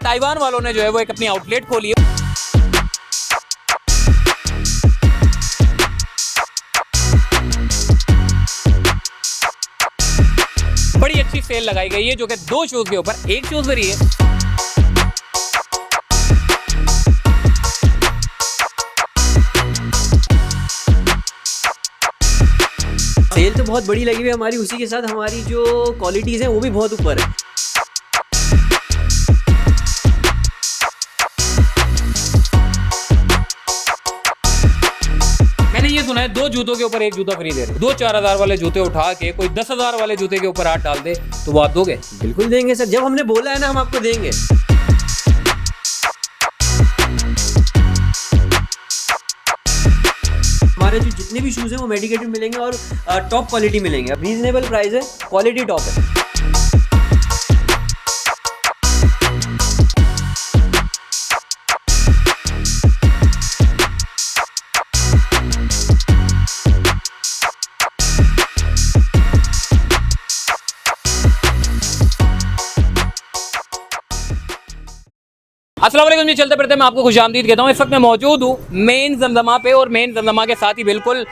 Taiwan वालों ने जो है वो एक अपनी आउटलेट खोली है। बड़ी अच्छी सेल लगाई गई है जो कि 2 शूज के ऊपर 1 शूज फ्री है। सेल तो बहुत बड़ी लगी हुई है हमारी, उसी के साथ हमारी जो क्वालिटीज़ हैं वो भी बहुत ऊपर है। मैंने ये सुना है 2 जूतों के ऊपर 1 जूता फ्री दे रहे हैं। 2-4 हज़ार वाले जूते उठा के कोई 10 हज़ार वाले जूते के ऊपर हाथ डाल दे तो वो आप दोगे? बिल्कुल देंगे सर, जब हमने बोला है ना हम आपको देंगे। हमारे जो जितने भी शूज़ हैं वो मेडिकेटेड मिलेंगे और टॉप क्वालिटी मिलेंगे। अब रीजनेबल प्राइस है, क्वालिटी टॉप है। अस्सलाम वालेकुम जी, चलते फिरते मैं आपको खुशामदीद कहता हूँ। इस वक्त मैं मौजूद हूँ मेन जमजमा पे और मेन जमजमा के साथ ही बिल्कुल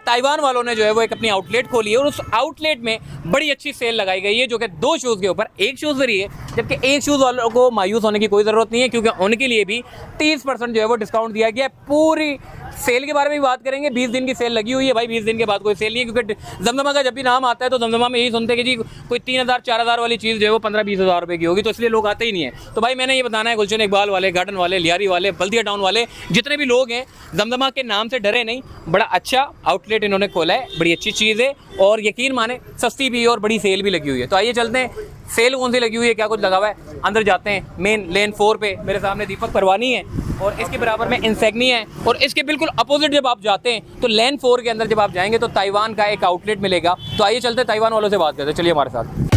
ताइवान वालों ने जो है वो एक अपनी आउटलेट खोली है और उस आउटलेट में बड़ी अच्छी सेल लगाई गई है जो कि 2 शूज़ के ऊपर 1 शूज़ फ्री है। जबकि 1 शूज़ वालों को मायूस होने की कोई ज़रूरत नहीं है क्योंकि उनके लिए भी 30% जो है वो डिस्काउंट दिया गया है। पूरी सेल के बारे में भी बात करेंगे। 20 दिन की सेल लगी हुई है भाई, 20 दिन के बाद कोई सेल नहीं है क्योंकि जमजमा का जब भी नाम आता है तो जमजमा में यही सुनते हैं कि जी कोई 3,000-4,000 वाली चीज़ जो है वो 15-20 हज़ार रुपये की होगी, तो इसलिए लोग आते ही नहीं है। तो भाई मैंने ये बताना है, गुलशन इकबाल वाले, गार्डन वाले, लियारी वाले, बल्दिया टाउन वाले, जितने भी लोग हैं जमजमा के नाम से डरे नहीं। बड़ा अच्छा आउटलेट इन्होंने खोला है, बड़ी अच्छी चीज़ है और यकीन माने सस्ती भी है और बड़ी सेल भी लगी हुई है। तो आइए चलते हैं, सेल कौन सी लगी हुई है, क्या कुछ लगा हुआ है, अंदर जाते हैं। मेन लेन 4 पे मेरे सामने दीपक परवानी है और इसके बराबर में इंसेग्नी है और इसके बिल्कुल अपोजिट जब आप जाते हैं तो लेन 4 के अंदर जब आप जाएंगे तो ताइवान का एक आउटलेट मिलेगा। तो आइए चलते हैं, ताइवान वालों से बात करते हैं, चलिए हमारे साथ।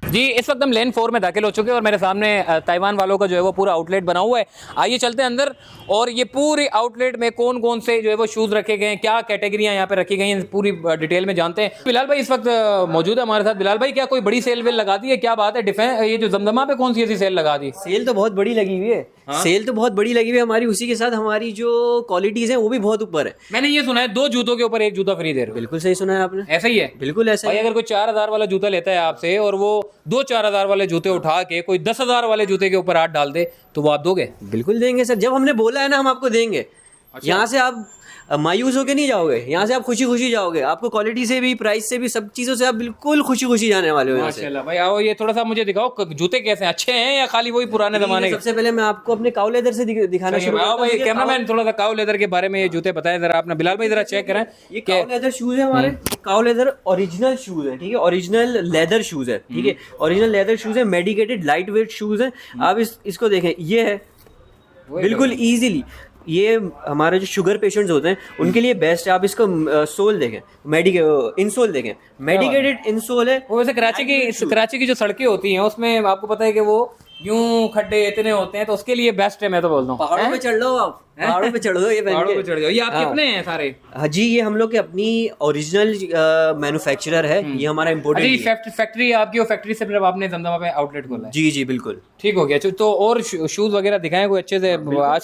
जी इस वक्त हम लेन 4 में दाखिल हो चुके हैं और मेरे सामने ताइवान वालों का जो है वो पूरा आउटलेट बना हुआ है। आइए चलते हैं अंदर और ये पूरी आउटलेट में कौन कौन से जो है वो शूज़ रखे गए हैं, क्या कैटेगरियां यहाँ पे रखी गई हैं, पूरी डिटेल में जानते हैं। बिलाल भाई इस वक्त मौजूद है हमारे साथ। बिलाल भाई क्या कोई बड़ी सेल वेल लगा दी है, क्या बात है? डिफेंस ये जो जमजमा पे कौन सी ऐसी सेल लगा दी? सेल तो बहुत बड़ी लगी हुई है। हाँ? सेल तो बहुत बड़ी लगी हुई है हमारी, उसी के साथ हमारी जो क्वालिटीज़ हैं वो भी बहुत ऊपर है। मैंने ये सुना है 2 जूतों के ऊपर 1 जूता फ्री दे रहे हो। बिल्कुल सही सुना है आपने, ऐसा ही है? बिल्कुल ऐसा भाई ही। अगर कोई 4,000 वाला जूता लेता है आपसे और वो 2-4 हज़ार वाले जूते उठा के कोई 10 हज़ार वाले जूते के ऊपर हाथ डाल दे तो वो आप दोगे? बिल्कुल देंगे सर, जब हमने बोला है ना हम आपको देंगे। अच्छा। यहाँ से आप मायूस होके नहीं जाओगे, यहाँ से आप खुशी खुशी जाओगे। आपको क्वालिटी से भी, प्राइस से भी, सब चीज़ों से आप बिल्कुल खुशी खुशी जाने वाले हो यहाँ से। माशाल्लाह भाई आओ, ये थोड़ा सा मुझे दिखाओ जूते कैसे हैं, अच्छे हैं या खाली वही पुराने जमाने के? सबसे पहले मैं आपको अपने काउ लेदर से दिखाना शुरू करता हूं। भाई कैमरामैन थोड़ा सा काउ लेदर के बारे में ये जूते बताएं जरा आपने। बिलाल भाई जरा चेक करें। ये काउ लेदर शूज है हमारे, काउ लेदर ओरिजिनल शूज है, ठीक है, ओरिजिनल लेदर शूज है, ठीक है, ओरिजिनल लेदर शूज है, मेडिकेटेड लाइट वेट शूज है। आप इसको देखें, ये है बिल्कुल इजीली, ये हमारे जो शुगर पेशेंट्स होते हैं उनके लिए बेस्ट है। आप इसको सोल देखें, इंसोल देखें, मेडिकेटेड इंसोल है। वो वैसे कराची की जो सड़कें होती हैं उसमें आपको पता है कि वो यूं खड्डे इतने होते हैं तो उसके लिए बेस्ट है, मैं तो बोलता हूँ। पहाड़ों पे चढ़ लो आप, पहाड़ों पे चढ़ दो, ये पहाड़ों पे चढ़ जाओ। ये आपके हाँ। अपने हैं सारे? हाँ जी, ये हम लोग के अपनी ओरिजिनल मैन्युफैक्चरर है, ये हमारा इम्पोर्टेड फैक्ट्री आपकी, वो फैक्ट्री से फिर आपने जमजमा पे आउटलेट खोला है? जी जी बिल्कुल ठीक हो गया। तो और शूज वगैरह दिखाएं कोई अच्छे से।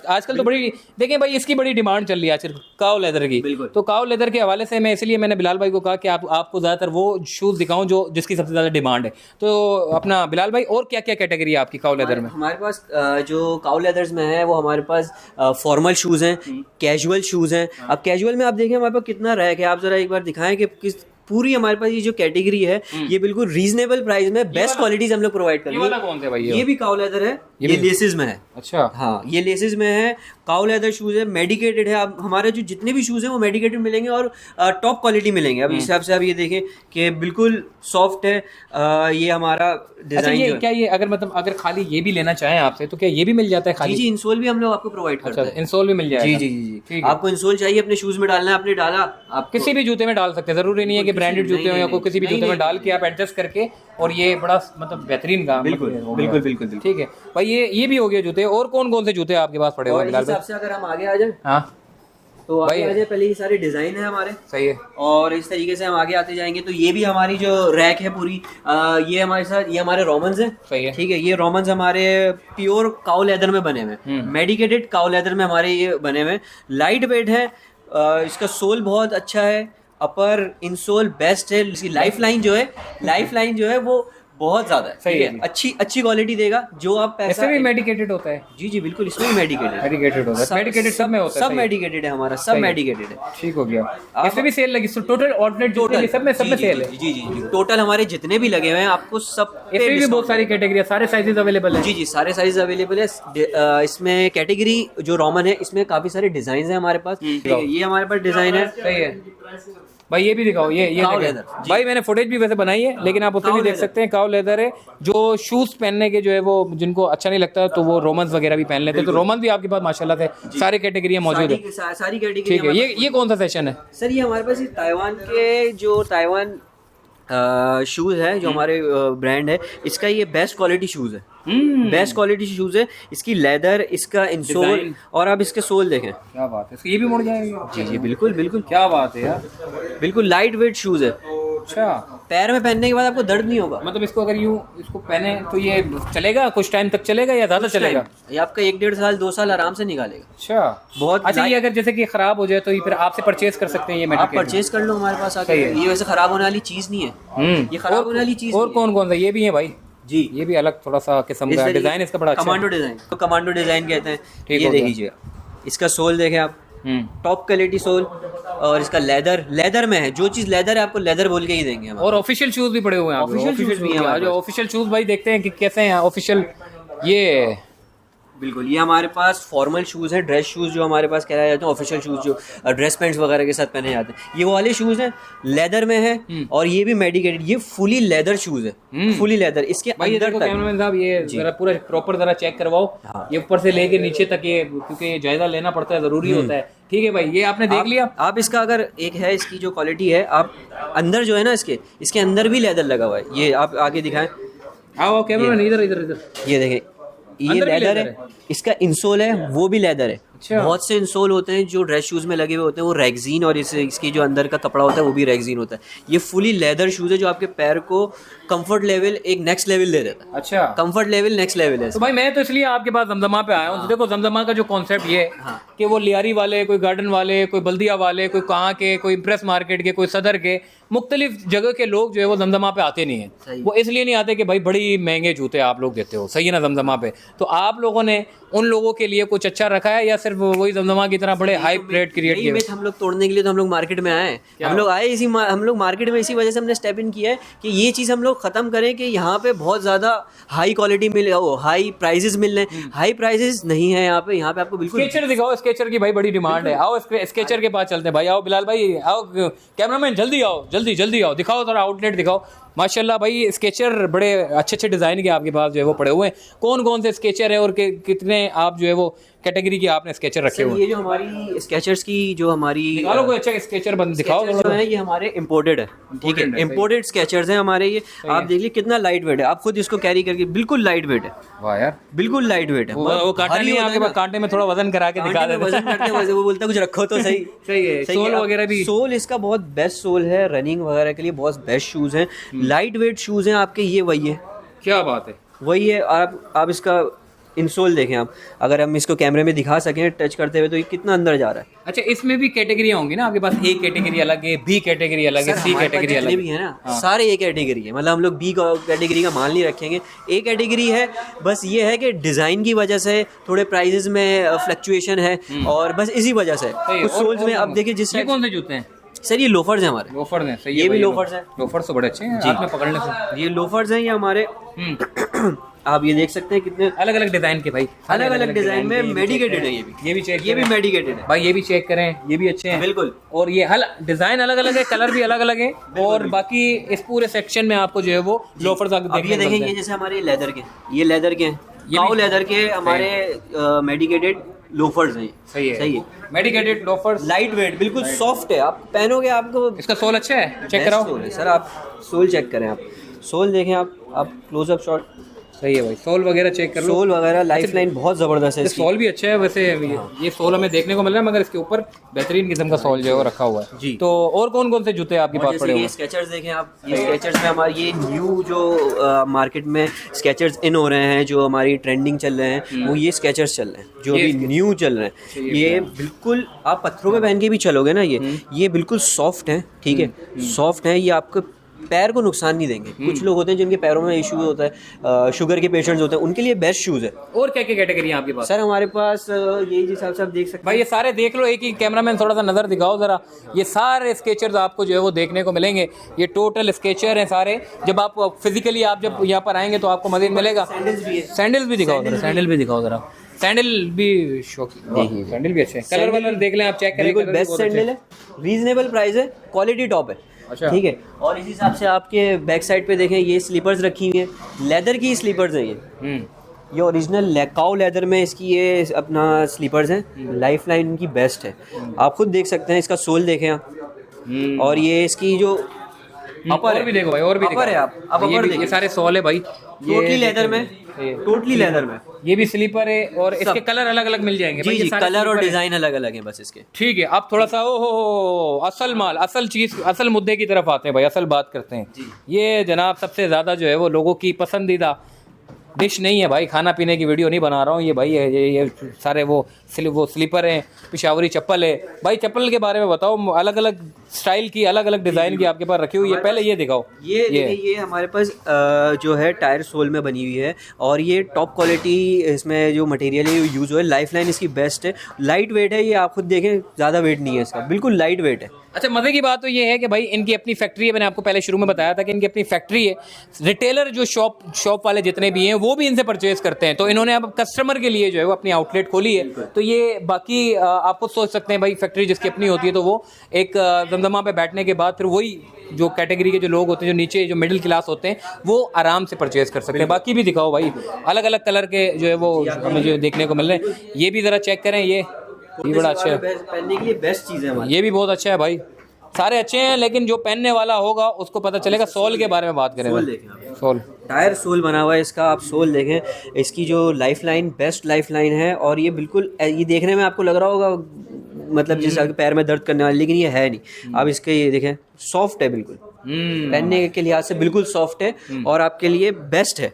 आजकल तो बड़ी देखें भाई, इसकी बड़ी डिमांड चल रही है आजकल काउ लेदर की। तो काउ लेदर के हवाले से मैं इसलिए मैंने बिलाल भाई को कहा कि आपको ज़्यादातर वो शूज़ दिखाऊं जो जिसकी सबसे ज़्यादा डिमांड है। तो अपना बिलाल भाई और क्या क्या कैटेगरी है आपकी काउ लेदर में? हमारे पास जो काउ लेदर्स में है वो हमारे पास फॉर्मल शूज़ हैं, कैजुअल शूज़ हैं। अब कैजुअल में आप देखें हमारे पास कितना रैक है, आप ज़रा एक बार दिखाएं कि किस पूरी हमारे पास ये जो कैटेगरी है ये बिल्कुल रीजनेबल प्राइस में बेस्ट क्वालिटीज हम लोग प्रोवाइड करते हैं। ये वाला कौन सा भाई? ये भी काउ लेदर है, ये लेसेस में है। अच्छा हाँ, ये लेसेस में है, काउ लेदर शूज है, मेडिकेटेड है। अब हमारे जो जितने भी शूज हैं वो मेडिकेटेड मिलेंगे और टॉप क्वालिटी मिलेंगे। अब इस हिसाब से आप ये देखें कि बिल्कुल सॉफ्ट है। ये हमारा डिजाइन ये क्या, ये अगर खाली ये भी लेना चाहें आपसे तो क्या ये भी मिल जाता है खाली? जी, इंसोल भी हम लोग आपको प्रोवाइड करते हैं। इंसोल भी मिल जाएगा? जी जी जी, आपको इंसोल चाहिए अपने शूज में डालना है, आपने डाला, आप किसी भी जूते में डाल सकते हैं, जरूरी नहीं है कि के ब्रांडेड जूते हो या कोई किसी भी जूते में डाल के आप एडजस्ट करके, और ये बड़ा मतलब बेहतरीन काम बिल्कुल बिल्कुल बिल्कुल। ठीक है भाई, ये भी हो गए जूते। और कौन कौन से जूते आपके पास पड़े हुए हैं इस हिसाब से अगर हम आगे आ जाए, हाँ तो आगे आ जाए, पहले ये सारे डिजाइन है हमारे, सही है। और इस तरीके से हम आगे आते जाएंगे तो ये भी हमारी जो रैक है पूरी, ये हमारे साथ, ये हमारे रोमन्स हैं, सही है, ठीक है। ये रोमन्स हमारे प्योर काउ लेदर में बने हुए, मेडिकेटेड काउ लेदर में हमारे ये बने हुए, लाइट वेट है, इसका सोल बहुत अच्छा है, अपर इंसोल बेस्ट है, इसकी लाइफ लाइन जो है वो बहुत ज्यादा है, सही है, अच्छी क्वालिटी देगा जो आप पैसा। इसमें भी मेडिकेटेड होता है? जी जी बिल्कुल, इसमें भी मेडिकेटेड होता है, मेडिकेटेड सब में होता है, सब मेडिकेटेड है हमारा, सब मेडिकेटेड है। ठीक हो गया। इसमें भी सेल लगी, टोटल आउटलेट टोटल सब में सेल है? जी जी जी, टोटल हमारे जितने भी लगे हुए हैं आपको सब, इसमें भी बहुत सारी कैटेगरी, सारे साइजेस अवेलेबल है? जी जी, सारे साइज अवेलेबल है। इसमें कैटेगरी जो रोमन है, इसमें काफी सारे डिजाइन है हमारे पास, ये हमारे पास डिजाइन है। सही है भाई, ये भी दिखाओ, ये लेदर भाई, मैंने फुटेज भी वैसे बनाई है, लेकिन आप उसमें भी देख सकते हैं काउ लेदर है। जो शूज पहनने के जो है वो जिनको अच्छा नहीं लगता तो वो रोमन्स वगैरह भी पहन लेते हैं, तो रोमन भी आपके पास माशाल्लाह से सारी कैटेगरी मौजूद है, सारी कैटेगरी। ठीक है, ये कौन सा सेशन है सर? ये हमारे पास ताइवान के जो ताइवान शूज है, जो हमारे ब्रांड है, इसका ये बेस्ट क्वालिटी शूज है, बेस्ट क्वालिटी शूज है। इसकी लेदर, इसका इंसोल, और आप इसके सोल देखें, क्या बात है, ये भी मुड़ जाएगा? जी जी बिल्कुल बिल्कुल, क्या बात है यार, बिल्कुल लाइट वेट शूज है। अच्छा, पैर में पहनने के बाद आपको दर्द नहीं होगा, मतलब इसको अगर यूं इसको पहने तो ये चलेगा, कुछ टाइम तक चलेगा या ज्यादा चलेगा? ये आपका 1-1.5 साल 2 साल आराम से निकालेगा। अच्छा, बहुत अच्छा। ये अगर जैसे कि खराब हो जाए तो ये फिर आपसे परचेज कर सकते हैं? ये आप परचेज कर लो हमारे पास आके, ये वैसे खराब होने वाली चीज नहीं है, ये खराब होने वाली चीज। और कौन कौन सा? ये भी है भाई जी, ये भी अलग थोड़ा सा किस्म का डिजाइन इसका बड़ा अच्छा कमांडो डिजाइन, तो कमांडो डिजाइन कहते हैं। ये देख लीजिए, इसका सोल देखें आप, टॉप क्वालिटी सोल, और इसका लेदर में है, जो चीज लेदर है आपको लेदर बोल के ही देंगे हम। और ऑफिशियल शूज भी पड़े हुए हैं, ऑफिशियल शूज भी हैं, जो ऑफिशियल शूज भाई देखते हैं कि कैसे हैं ऑफिशियल। ये बिल्कुल, ये हमारे पास फॉर्मल शूज़ हैं, ड्रेस शूज़ जो हमारे पास कहलाए जाते हैं, ऑफिशियल शूज़ जो ड्रेस पैंट्स वगैरह के साथ पहने जाते हैं, ये वाले शूज़ हैं, लेदर में है, और ये भी मेडिकेटेड, ये फुली लेदर शूज़ है, फुली लेदर। इसके अंदर तक कैमरामैन साहब ये जरा पूरा प्रॉपर जरा चेक करवाओ, ये ऊपर से लेके नीचे तक, ये क्योंकि ये जायजा लेना पड़ता है, जरूरी होता है। ठीक है भाई, ये आपने देख लिया। आप इसका अगर एक है, इसकी जो क्वालिटी है, आप अंदर जो है ना, इसके अंदर भी लेदर लगा हुआ है, ये आप आगे दिखाएं। आओ कैमरामैन, इधर ये देखें, ये लेदर है, इसका इंसोल है वो भी लेदर है। अच्छा। बहुत से इंसोल होते हैं जो ड्रेस शूज़ में लगे हुए होते हैं, वो रेक्जीन, और इसकी जो अंदर का कपड़ा होता है वो भी रेक्जीन होता है। ये फुली लेदर शूज़ है जो आपके पैर को कंफर्ट लेवल एक नेक्स्ट लेवल दे देता है। अच्छा, कंफर्ट लेवल नेक्स्ट लेवल है। तो भाई मैं तो इसलिए आपके पास जमजमा पे आया हूँ। देखो जमजमा का जो कॉन्सेप्ट ये है कि वो लियारी वाले, कोई गार्डन वाले, कोई बल्दिया वाले, कोई कहाँ के, कोई प्रेस मार्केट के, कोई सदर के, मुख्तलिफ जगह के लोग जो है वो जमजमा पे आते नहीं है। वो इसलिए नहीं आते कि भाई बड़ी महंगे जूते आप लोग देते हो, सही है ना, जमजमा पे। तो आप लोगों ने उन लोगों के लिए कुछ अच्छा रखा है या सिर्फ वही जमजमा की तरह बड़े हाई रेट क्रिएट किए? हम लोग तोड़ने के लिए तो हम लोग मार्केट में आए हैं। हम लोग मार्केट में इसी वजह से हमने स्टेप इन किया है कि ये चीज़ हम लोग ख़त्म करें कि यहाँ पे बहुत ज़्यादा हाई क्वालिटी हाई प्राइजेस मिल रहे हैं। हाई प्राइजेस नहीं है यहाँ पे आपको बिल्कुल। स्केचर दिखाओ, स्केचर की भाई बड़ी डिमांड है। आओ स्केचर के पास चलते हैं भाई। आओ बिलाल भाई, आओ कैमरामैन, जल्दी आओ, जल्दी आओ, दिखाओ थोड़ा आउटलेट दिखाओ। माशाल्लाह भाई स्केचर बड़े अच्छे डिज़ाइन के आपके पास जो है वो पड़े हुए हैं। कौन कौन से स्केचर है और कितने आप जो है वो कैटेगरी के आपने स्केचर रखे हुए? ये जो हमारी स्केचर्स की जो हमारी निकालो कोई अच्छा स्केचर बंद दिखाओ जो है, ये हमारे इंपोर्टेड है, ठीक है, इंपोर्टेड स्केचर्स हैं हमारे। ये आप देख लीजिए कितना लाइट वेट है, आप खुद इसको कैरी करके बिल्कुल लाइट वेट है। वाह यार, बिल्कुल लाइट वेट है। वो कांटा नहीं आपके पास? कांटे में थोड़ा वजन करा के दिखा देते, वजन करते हैं, वो बोलता है कुछ रखो तो सही। सही है। सोल वगैरह भी, सोल इसका बहुत बेस्ट सोल है, रनिंग वगैरह के लिए बहुत बेस्ट शूज हैं, लाइट वेट शूज हैं आपके। ये वही है, क्या बात है, वही है। आप इसका इंसोल देखें, आप अगर हम इसको कैमरे में दिखा सकें टच करते हुए, तो ये कितना अंदर जा रहा है। अच्छा, इसमें भी कैटेगरियाँ होंगी ना आपके पास? ए कैटेगरी अलग है, बी कैटेगरी अलग है, सी कैटेगरी अलग भी है ना। सारे ए कैटेगरी है, मतलब हम लोग बी कैटेगरी का माल नहीं रखेंगे, ए कैटेगरी है। बस ये है कि डिज़ाइन की वजह से थोड़े प्राइजेस में फ्लक्चुएशन है, और बस इसी वजह से कुछ सोल्स में। अब देखिए जिस कौन से जूते हैं सर, ये लोफर्स हैं हमारे। लोफर्स हैं, सही है। ये भी लोफर्स हैं। लोफर्स तो बड़े अच्छे हैं हाथ में पकड़ने से। ये लोफर्स हैं, ये हमारे आप ये देख सकते हैं कितने अलग अलग डिजाइन के भाई, अलग अलग डिजाइन में मेडिकेटेड है। ये भी मेडिकेटेड है भाई, ये भी चेक करें, ये भी अच्छे हैं बिल्कुल। और ये डिजाइन अलग अलग है, कलर भी अलग अलग है, और बाकी इस पूरे सेक्शन में आपको जो है वो लोफर्स ये देखेंगे। जैसे हमारे लेदर के, ये लेदर के काउ लेदर के हमारे मेडिकेटेड लोफर्स हैं। सही है, सही है। मेडिकेटेड लोफर्स, लाइट वेट, बिल्कुल सॉफ्ट है, आप पहनोगे आपको इसका सोल अच्छा है, चेक बेस्ट कराओ। सोल है सर। आप सोल चेक करें, आप सोल देखें, आप क्लोजअप शॉट, सही है भाई, सोल वगैरह चेक कर लो। सोल वगैरह लाइफ लाइन बहुत ज़बरदस्त है ये इसकी। सोल भी अच्छा है वैसे, ये सोल हमें देखने को मिल रहा है, मगर इसके ऊपर बेहतरीन किस्म का सोल जो है वो रखा हुआ है जी। तो और कौन कौन से जूते आपके और पास जैसे पड़े हुए ये हैं? स्केचर्स देखें आप, ये स्केचर्स में हमारे ये न्यू जो मार्केट में स्केचर्स इन हो रहे हैं, जो हमारी ट्रेंडिंग चल रहे हैं, वो ये स्केचर्स चल रहे हैं जो ये अभी न्यू चल रहे हैं। ये बिल्कुल आप पत्थरों पे पहन के भी चलोगे ना, ये बिल्कुल सॉफ्ट है, ठीक है, सॉफ्ट है, ये आपको पैर को नुकसान नहीं देंगे। कुछ लोग होते हैं जिनके पैरों में इशू होता है, शुगर के पेशेंट्स होते हैं, उनके लिए बेस्ट शूज़ है। और क्या क्या कैटेगरी है आपके पास? सर हमारे पास ये जिस हिसाब से आप देख सकते भाई ये सारे देख लो, एक ही कैमरामैन थोड़ा सा नज़र दिखाओ ज़रा, ये सारे स्केचर्स आपको जो है वो देखने को मिलेंगे। ये टोटल स्केचर हैं सारे। जब आप फिजिकली आप जब यहाँ पर आएंगे तो आपको मज़ीद मिलेगा। सैंडल्स भी है, सैंडल्स भी दिखाओ ज़रा, सैंडल भी दिखाओ ज़रा, सैंडल भी शौकीन, सैंडल भी अच्छे हैं, कलर वलर देख लें आप, चेक करें, बिल्कुल बेस्ट सैंडल है, रीजनेबल प्राइस है, क्वालिटी टॉप है। अच्छा। ठीक है। और इस हिसाब से आपके बैक साइड पे देखें, ये स्लीपर्स रखी हुई हैं, लेदर की स्लीपर्स हैं ये ओरिजिनल काउ लेदर में इसकी ये अपना स्लीपर्स हैं। लाइफ लाइन इनकी बेस्ट है, आप खुद देख सकते हैं। इसका सोल देखें आप, और ये इसकी जो अपर भी देखो भाई, और भी अपर है, आप ये अपर भी, ये सारे सोल है भाई, टोटली लेदर में, टोटली लेदर में। ये भी स्लीपर है और इसके कलर अलग अलग मिल जाएंगे जी भाई, ये जी, सारे कलर और स्लीपर हैं। डिजाइन अलग अलग है बस इसके। ठीक है, आप थोड़ा सा हो असल माल, असल चीज, असल मुद्दे की तरफ आते हैं भाई, असल बात करते हैं। ये जनाब सबसे ज्यादा जो है वो लोगों की पसंदीदा डिश नहीं है भाई, खाना पीने की वीडियो नहीं बना रहा हूँ ये भाई, ये सारे वो स्लीपर हैं, पिशावरी चप्पल है भाई। चप्पल के बारे में बताओ, अलग अलग स्टाइल की, अलग अलग डिज़ाइन की आपके पास रखी हुई है, पहले ये दिखाओ। ये हमारे पास जो है टायर सोल में बनी हुई है, और ये टॉप क्वालिटी इसमें जो मटेरियल है यूज़ हुआ है। लाइफ लाइन इसकी बेस्ट है, लाइट वेट है, ये आप खुद देखें, ज़्यादा वेट नहीं है इसका, बिल्कुल लाइट वेट है। अच्छा, मज़े की बात तो ये है कि भाई इनकी अपनी फैक्ट्री है, मैंने आपको पहले शुरू में बताया था कि इनकी अपनी फैक्ट्री है। रिटेलर जो शॉप वाले जितने भी हैं वो भी इनसे परचेज करते हैं, तो इन्होंने अब कस्टमर के लिए जो है वो अपनी आउटलेट खोली है। तो ये बाकी आप खुद सोच सकते हैं भाई, फैक्ट्री जिसकी अपनी होती है तो वो एक दमदमा पे बैठने के बाद फिर वही जो कैटेगरी के जो लोग होते हैं, जो नीचे जो मिडिल क्लास होते हैं, वो आराम से परचेज कर सकते हैं। बाकी भी दिखाओ भाई, अलग अलग कलर के जो है वो हमें जो देखने को मिल रहे हैं, ये भी ज़रा चेक करें। ये बड़ा अच्छा है, पहनने के लिए बेस्ट चीज़ है हमारी। ये भी बहुत अच्छा है भाई, सारे अच्छे हैं, लेकिन जो पहनने वाला होगा उसको पता चलेगा। सोल के बारे में बात करें, सोल देखें आप, सोल टायर सोल बना हुआ है इसका, आप सोल देखें, इसकी जो life line best life line है। और ये बिल्कुल, ये देखने में आपको लग रहा होगा मतलब जैसे आपके पैर में दर्द करने वाली, लेकिन ये है नहीं। आप इसके ये देखें, सॉफ्ट है बिल्कुल, पहनने के लिहाज से बिल्कुल सॉफ्ट है और आपके लिए बेस्ट है।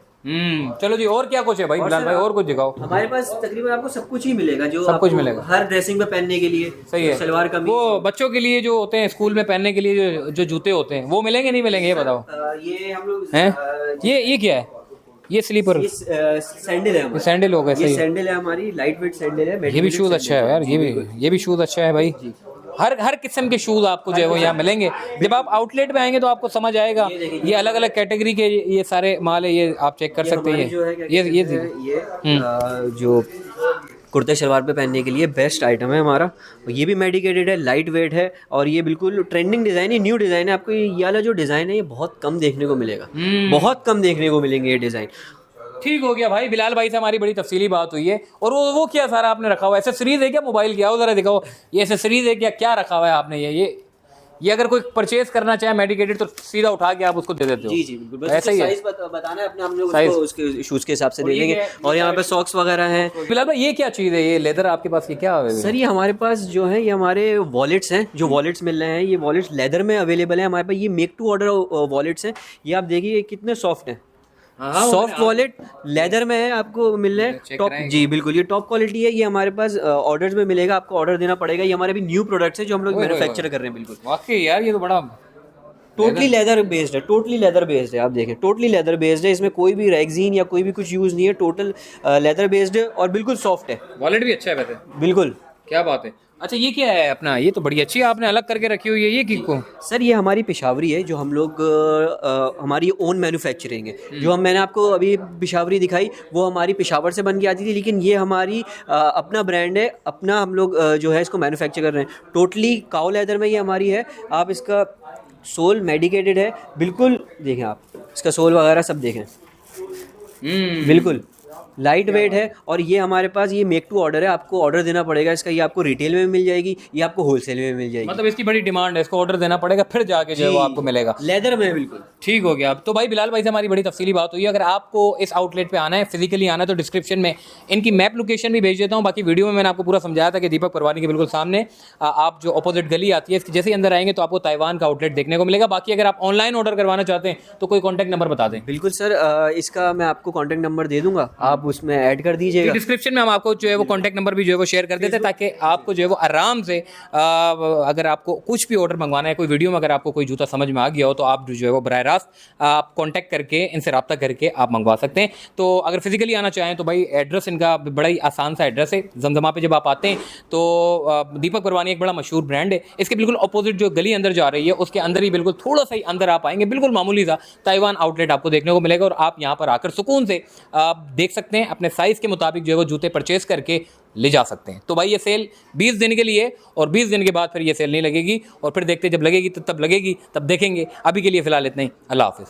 चलो जी, और क्या कुछ है भाई बिलाल भाई, और कुछ दिखाओ। हमारे पास तकरीबन आपको सब कुछ ही मिलेगा, जो सब कुछ आपको मिलेगा हर ड्रेसिंग में पहनने के लिए। सही है, सलवार कमीज, वो बच्चों के लिए जो होते हैं स्कूल में पहनने के लिए जो जूते होते हैं, वो मिलेंगे नहीं मिलेंगे, ये बताओ। ये हम लोग हैं, ये क्या है? ये स्लीपर, सैंडल है हमारा। सैंडल हो गए, ये सही। सैंडल है हमारी, लाइट वेट सैंडल है। ये भी शूज़ अच्छा है यार, ये भी शूज़ अच्छा है भाई। हर किस्म के शूज़ आपको जो है वो यहाँ मिलेंगे। जब आप आउटलेट में आएंगे तो आपको समझ आएगा, ये अलग अलग कैटेगरी के ये सारे माल है, ये आप चेक कर सकते हैं। ये जो कुर्ते शलवार पे पहनने के लिए बेस्ट आइटम है हमारा। ये भी मेडिकेटेड है, लाइट वेट है, और ये बिल्कुल ट्रेंडिंग डिज़ाइन है, न्यू डिज़ाइन है। आपको ये वाला जो डिज़ाइन है ये बहुत कम देखने को मिलेगा, बहुत कम देखने को मिलेंगे ये डिज़ाइन। ठीक हो गया भाई, बिलाल भाई से हमारी बड़ी तफसीली बात हुई है। और वो क्या सारा आपने रखा हुआ है? एसेसरीज है क्या? मोबाइल क्या हो, जरा दिखाओ। ये एसेसरीज है क्या? क्या रखा हुआ है आपने? ये अगर कोई परचेज करना चाहे मेडिकेटेड तो सीधा उठा के आप उसको दे देते हो? जी जी बिल्कुल, बस ऐसा ही है, साइज बताना है अपने, हम लोग उसको उसके शूज़ के हिसाब से दे देंगे। और यहाँ पे सॉक्स वगैरह हैं। बिलाल भाई ये क्या चीज़ है, ये लेदर आपके पास, ये क्या है? सर ये हमारे पास जो है, ये हमारे वॉलेट्स हैं, जो वॉलेट्स मिल रहे हैं, ये वॉलेट्स लेदर में अवेलेबल है हमारे पास। ये मेक टू ऑर्डर वॉलेट्स हैं। ये आप देखिए कितने सॉफ्ट हैं, सॉफ्ट वॉलेट लेदर में है, आपको मिल रहे हैं टॉप। जी बिल्कुल, ये टॉप क्वालिटी है। ये हमारे पास ऑर्डर्स में मिलेगा, आपको ऑर्डर देना पड़ेगा। ये हमारे भी न्यू प्रोडक्ट्स है जो हम लोग मैन्युफैक्चर कर रहे हैं। बिल्कुल वाकई यार, ये तो बड़ा टोटली लेदर बेस्ड है, टोटली लेदर बेस्ड है। आप देखें, टोटली लेदर बेस्ड है, इसमें कोई भी रेक्सीन या कोई भी कुछ यूज़ नहीं है, टोटल लेदर बेस्ड है और बिल्कुल सॉफ्ट है। वॉलेट भी अच्छा है वैसे, बिल्कुल, क्या बात है। अच्छा ये क्या है अपना? ये तो बड़ी अच्छी है, आपने अलग करके रखी हुई है, ये किसको? सर ये हमारी पिशावरी है, जो हम लोग हमारी ओन मैन्युफैक्चरिंग है। जो मैंने आपको अभी पिशावरी दिखाई, वो हमारी पिशावर से बन के आती थी, लेकिन ये हमारी अपना ब्रांड है, अपना हम लोग जो है इसको मैन्युफैक्चर कर रहे हैं। टोटली काउ लेदर में ये हमारी है। आप इसका सोल मेडिकेटेड है, बिल्कुल देखें आप इसका सोल वगैरह सब देखें, बिल्कुल लाइट वेट है। और ये हमारे पास ये मेक टू ऑर्डर है, आपको ऑर्डर देना पड़ेगा इसका। ये आपको रिटेल में मिल जाएगी, ये आपको होलसेल में मिल जाएगी। मतलब इसकी बड़ी डिमांड है, इसको ऑर्डर देना पड़ेगा फिर जाके जो है वो आपको मिलेगा। लेदर में बिल्कुल ठीक हो गया। तो भाई बिलाल भाई से हमारी बड़ी तफसीली बात हुई है। अगर आपको इस आउटलेट पे आना है, फिजिकली आना है, तो डिस्क्रिप्शन में इनकी मैप लोकेशन भी भेज देता हूँ। बाकी वीडियो में मैंने आपको पूरा समझाया था कि दीपक परवानी के बिल्कुल सामने आप जो अपोजिट गली आती है इसके जैसे ही अंदर आएंगे तो आपको ताइवान का आउटलेट देखने को मिलेगा। बाकी अगर आप ऑनलाइन ऑर्डर करवाना चाहते हैं तो कोई कॉन्टैक्ट नंबर बता दें। बिल्कुल सर, इसका मैं आपको कॉन्टैक्ट नंबर दे दूंगा, आप उसमें ऐड कर दीजिएगा। डिस्क्रिप्शन में हम आपको जो है वो कॉन्टैक्ट नंबर भी जो है वो शेयर कर देते हैं ताकि आपको जो है वो आराम से अगर आपको कुछ भी ऑर्डर मंगवाना है, कोई वीडियो में अगर आपको कोई जूता समझ में आ गया हो तो आप जो है वो बराह रास्त आप कॉन्टैक्ट करके इनसे रब्ता करके आप मंगवा सकते हैं। तो अगर फिजिकली आना चाहें तो भाई एड्रेस इनका बड़ा ही आसान सा एड्रेस है। जमजमा पे जब आप आते हैं तो दीपक परवानी एक बड़ा मशहूर ब्रांड है, इसके बिल्कुल अपोजिट जो गली अंदर जा रही है उसके अंदर ही बिल्कुल थोड़ा सा ही अंदर आप आएंगे, बिल्कुल मामूली सा ताइवान आउटलेट आपको देखने को मिलेगा। और आप यहाँ पर आकर सुकून से आप देख सकते हैं, अपने साइज़ के मुताबिक जो है वो जूते परचेज करके ले जा सकते हैं। तो भाई ये सेल 20 दिन के लिए, और 20 दिन के बाद फिर ये सेल नहीं लगेगी, और फिर देखते जब लगेगी तो तब लगेगी, तब देखेंगे। अभी के लिए फ़िलहाल इतना ही। अल्लाह हाफ़िज़।